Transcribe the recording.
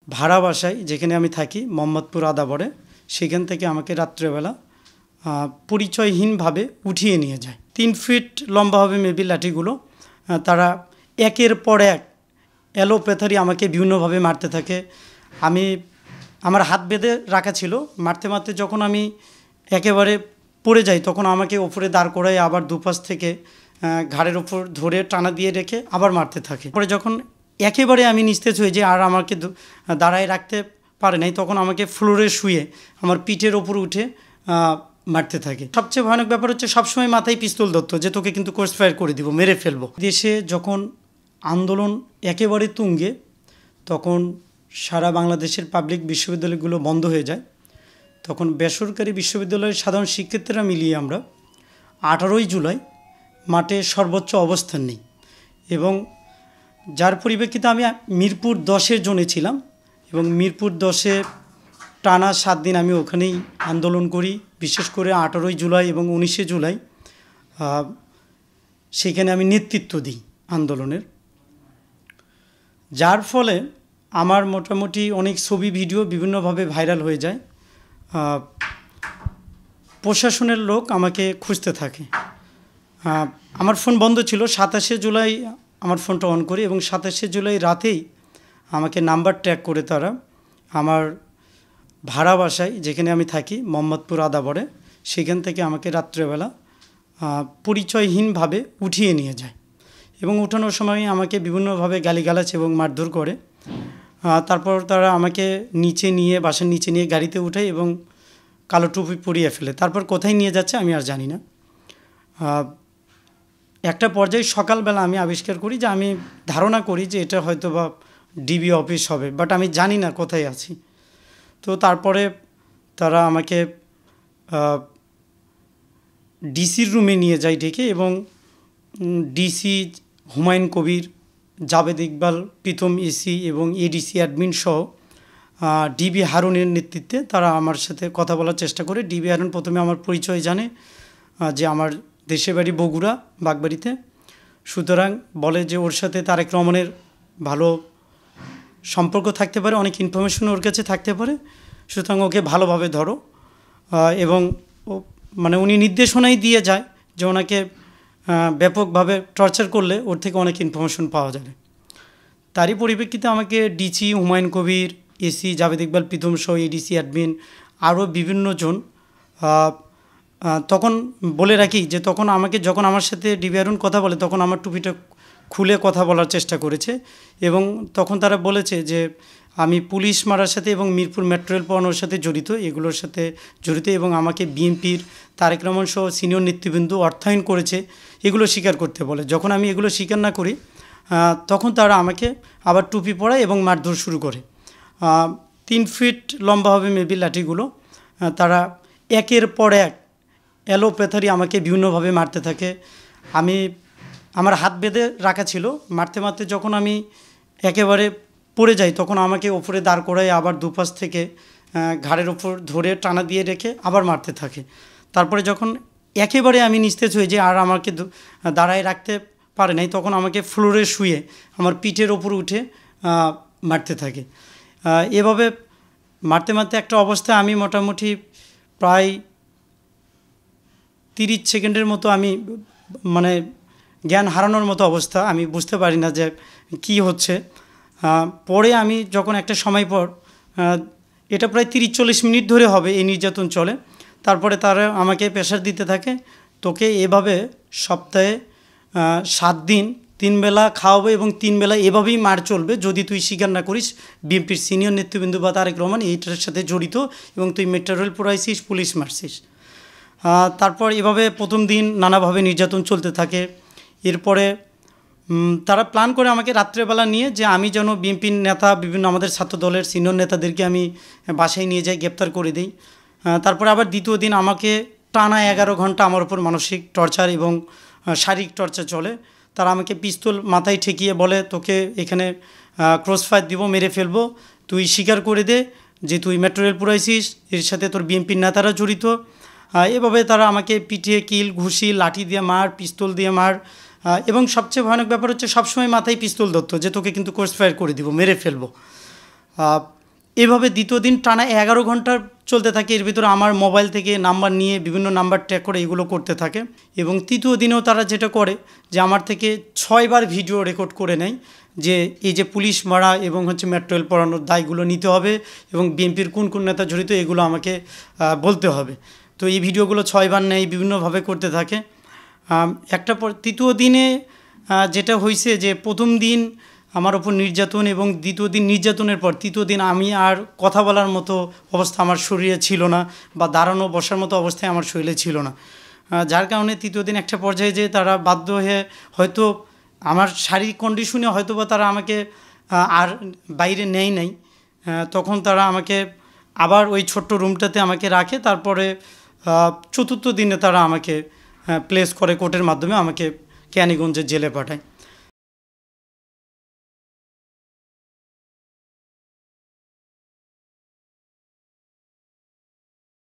ভাড়া বাসায় যেখানে আমি থাকি মোহাম্মদপুর আদাবরে, সেখান থেকে আমাকে রাত্রেবেলা পরিচয়হীনভাবে উঠিয়ে নিয়ে যায়। 3 ফিট লম্বা হবে মেবি লাঠিগুলো। তারা একের পর এক অ্যালোপ্যাথারি আমাকে বিভিন্নভাবে মারতে থাকে। আমার হাত বেঁধে রাখা ছিল, মারতে মারতে যখন আমি একেবারে পড়ে যাই তখন আমাকে ওপরে দাঁড় করায় আবার দুপাশ থেকে ঘাড়ের ওপর ধরে টানা দিয়ে রেখে আবার মারতে থাকে। পরে যখন একেবারে আমি নিস্তেজ হয়ে যাই আর আমাকে দাঁড়ায় রাখতে পারে নাই, তখন আমাকে ফ্লোরে শুয়ে আমার পিঠের ওপর উঠে মারতে থাকে। সবচেয়ে ভয়ানক ব্যাপার হচ্ছে সবসময় মাথায় পিস্তল ধরতো যে তোকে কিন্তু ক্রস ফায়ার করে দিব, মেরে ফেলবো। দেশে যখন আন্দোলন একেবারে তুঙ্গে, তখন সারা বাংলাদেশের পাবলিক বিশ্ববিদ্যালয়গুলো বন্ধ হয়ে যায়। তখন বেসরকারি বিশ্ববিদ্যালয়ের সাধারণ শিক্ষার্থীরা মিলিয়ে আমরা 18ই জুলাই মাঠে সর্বোচ্চ অবস্থান নিই এবং যার পরিপ্রেক্ষিতে আমি মিরপুর 10-এর জোনে ছিলাম এবং মিরপুর 10-এ টানা 7 দিন আমি ওখানেই আন্দোলন করি। বিশেষ করে 18ই জুলাই এবং 19শে জুলাই সেখানে আমি নেতৃত্ব দিই আন্দোলনের, যার ফলে আমার মোটামুটি অনেক ছবি ভিডিও বিভিন্নভাবে ভাইরাল হয়ে যায়। প্রশাসনের লোক আমাকে খুঁজতে থাকে। আমার ফোন বন্ধ ছিল, 27শে জুলাই আমার ফোনটা অন করি এবং 27শে জুলাই রাতেই আমাকে নাম্বার ট্র্যাক করে তারা আমার ভাড়া বাসায় যেখানে আমি থাকি মোহাম্মদপুর আদাবরে, সেখান থেকে আমাকে রাত্রেবেলা পরিচয়হীনভাবে উঠিয়ে নিয়ে যায় এবং উঠানোর সময় আমাকে বিভিন্নভাবে গালিগালাজ এবং মারধর করে। তারপর তারা আমাকে বাসার নিচে নিয়ে গাড়িতে উঠায় এবং কালো টুপি পরিয়ে ফেলে। তারপর কোথায় নিয়ে যাচ্ছে আমি আর জানি না। একটা পর্যায়ে সকালবেলা আমি আবিষ্কার করি যে আমি ধারণা করি যে এটা হয়তো বা ডিবি অফিস হবে, বাট আমি জানি না কোথায় আছি। তো তারপরে তারা আমাকে ডিসির রুমে নিয়ে যায় ডেকে এবং ডিসি হুমায়ুন কবির, জাবেদ ইকবাল, প্রীতম এসি এবং এডিসি অ্যাডমিন সহ ডিবি হারুনের নেতৃত্বে তারা আমার সাথে কথা বলার চেষ্টা করে। ডিবি হারুন প্রথমে আমার পরিচয় জানে যে আমার দেশের বাড়ি বগুড়া বাগবাড়িতে, সুতরাং বলে যে ওর সাথে তারেক রহমানের ভালো সম্পর্ক থাকতে পারে, অনেক ইনফরমেশন ওর কাছে থাকতে পারে, সুতরাং ওকে ভালোভাবে ধরো এবং উনি নির্দেশনাই দিয়ে যায় যে ওনাকে ব্যাপকভাবে টর্চার করলে ওর থেকে অনেক ইনফরমেশন পাওয়া যাবে। তারই পরিপ্রেক্ষিতে আমাকে ডিসি হুমায়ুন কবির, এসি জাবেদ ইকবাল, প্রীতম সহ এডিসি অ্যাডমিন আরও বিভিন্নজন, তখন বলে রাখি যে যখন আমার সাথে ডিবি হারুন কথা বলে তখন আমার টুপিটা খুলে কথা বলার চেষ্টা করেছে এবং তখন তারা বলেছে যে আমি পুলিশ মারার সাথে এবং মিরপুর মেট্রো রেল পাওয়ানোর সাথে এগুলোর সাথে জড়িত এবং আমাকে বিএনপির তারেক রহমান সহ সিনিয়র নেতৃবৃন্দ অর্থায়ন করেছে, এগুলো স্বীকার করতে বলে। যখন আমি এগুলো স্বীকার না করি তখন তারা আমাকে আবার টুপি পরায় এবং মারধর শুরু করে। 3 ফিট লম্বা হবে মেবি লাঠিগুলো। তারা একের পর এক অ্যালোপ্যাথারি আমাকে বিভিন্নভাবে মারতে থাকে। আমার হাত বেঁধে রাখা ছিল, মারতে মারতে যখন আমি একেবারে পড়ে যাই তখন আমাকে ওপরে দাঁড় করায় আবার দুপাশ থেকে ঘাড়ের ওপর ধরে টানা দিয়ে রেখে আবার মারতে থাকে। তারপরে যখন একেবারে আমি নিস্তেজ হয়ে যাই আর আমাকে দাঁড়ায় রাখতে পারে নাই, তখন আমাকে ফ্লোরে শুয়ে আমার পিঠের ওপর উঠে মারতে থাকে। এভাবে মারতে মারতে একটা অবস্থায় আমি মোটামুটি প্রায় 30 সেকেন্ডের মতো আমি জ্ঞান হারানোর মতো অবস্থা, আমি বুঝতে পারি না যে কি হচ্ছে। পরে আমি যখন একটা সময় পর এটা প্রায় 30-40 মিনিট ধরে হবে এই নির্যাতন চলে। তারপরে তারা আমাকে প্রেশার দিতে থাকে, তোকে এভাবে সপ্তাহে 7 দিন 3 বেলা খাওয়াবে এবং 3 বেলা এভাবেই মার চলবে যদি তুই স্বীকার না করিস বিএনপির সিনিয়র নেতৃবৃন্দ বা তারেক রহমান এইটার সাথে জড়িত এবং তুই মেট্রো রেল পোড়াইছিস, পুলিশ মারছিস। তারপর এভাবে প্রথম দিন নানাভাবে নির্যাতন চলতে থাকে। এরপরে তারা প্ল্যান করে আমাকে রাত্রেবেলা নিয়ে যে আমি যেন বিএনপির নেতা বিভিন্ন আমাদের ছাত্র দলের সিনিয়র নেতাদেরকে আমি বাসায় নিয়ে যাই, গ্রেপ্তার করে দিই। তারপরে আবার দ্বিতীয় দিন আমাকে টানা 11 ঘন্টা আমার উপর মানসিক টর্চার এবং শারীরিক টর্চার চলে। তারা আমাকে পিস্তল মাথায় ঠেকিয়ে বলে তোকে এখানে ক্রস ফায়ার দিব, মেরে ফেলবো, তুই স্বীকার করে দে যে তুই মেট্রো রেল পুরাইছিস, এর সাথে তোর বিএনপির নেতারা জড়িত। এভাবে তারা আমাকে পিঠে কিল, ঘুষি, লাঠি দিয়ে মার, পিস্তল দিয়ে মার এবং সবচেয়ে ভয়ানক ব্যাপার হচ্ছে সবসময় মাথায় পিস্তল ধরতো যে তোকে কিন্তু ক্রস ফায়ার করে দিব, মেরে ফেলবো। এভাবে দ্বিতীয় দিন টানা 11 ঘন্টা চলতে থাকে। এর ভিতরে আমার মোবাইল থেকে নাম্বার নিয়ে বিভিন্ন নাম্বার ট্র্যাক করে এগুলো করতে থাকে। এবং তৃতীয় দিনেও তারা যেটা করে যে আমার থেকে 6 বার ভিডিও রেকর্ড করে নেয় যে এই যে পুলিশ মারা এবং হচ্ছে মেট্রো রেল পোড়ানোর দায়গুলো নিতে হবে এবং বিএনপির কোন কোন নেতা জড়িত এগুলো আমাকে বলতে হবে। তো এই ভিডিওগুলো 6 বার নেয়, বিভিন্নভাবে করতে থাকে। একটা পর তৃতীয় দিনে যেটা হয়েছে যে প্রথম দিন আমার ওপর নির্যাতন এবং দ্বিতীয় দিন নির্যাতনের পর তৃতীয় দিন আমি আর কথা বলার মতো অবস্থা আমার শরীরে ছিল না, বা দাঁড়ানো বসার মতো অবস্থায় আমার শরীরে ছিল না। যার কারণে তৃতীয় দিন একটা পর্যায়ে যে তারা বাধ্য হয়ে হয়তো আমার শারীরিক কন্ডিশনে হয়তো বা তারা আমাকে আর বাইরে নেয় নাই, তখন তারা আমাকে আবার ওই ছোট্ট রুমটাতে আমাকে রাখে। তারপরে চতুর্থ দিনে তারা আমাকে প্লেস করে কোর্টের মাধ্যমে আমাকে কেরানীগঞ্জের জেলে পাঠায়।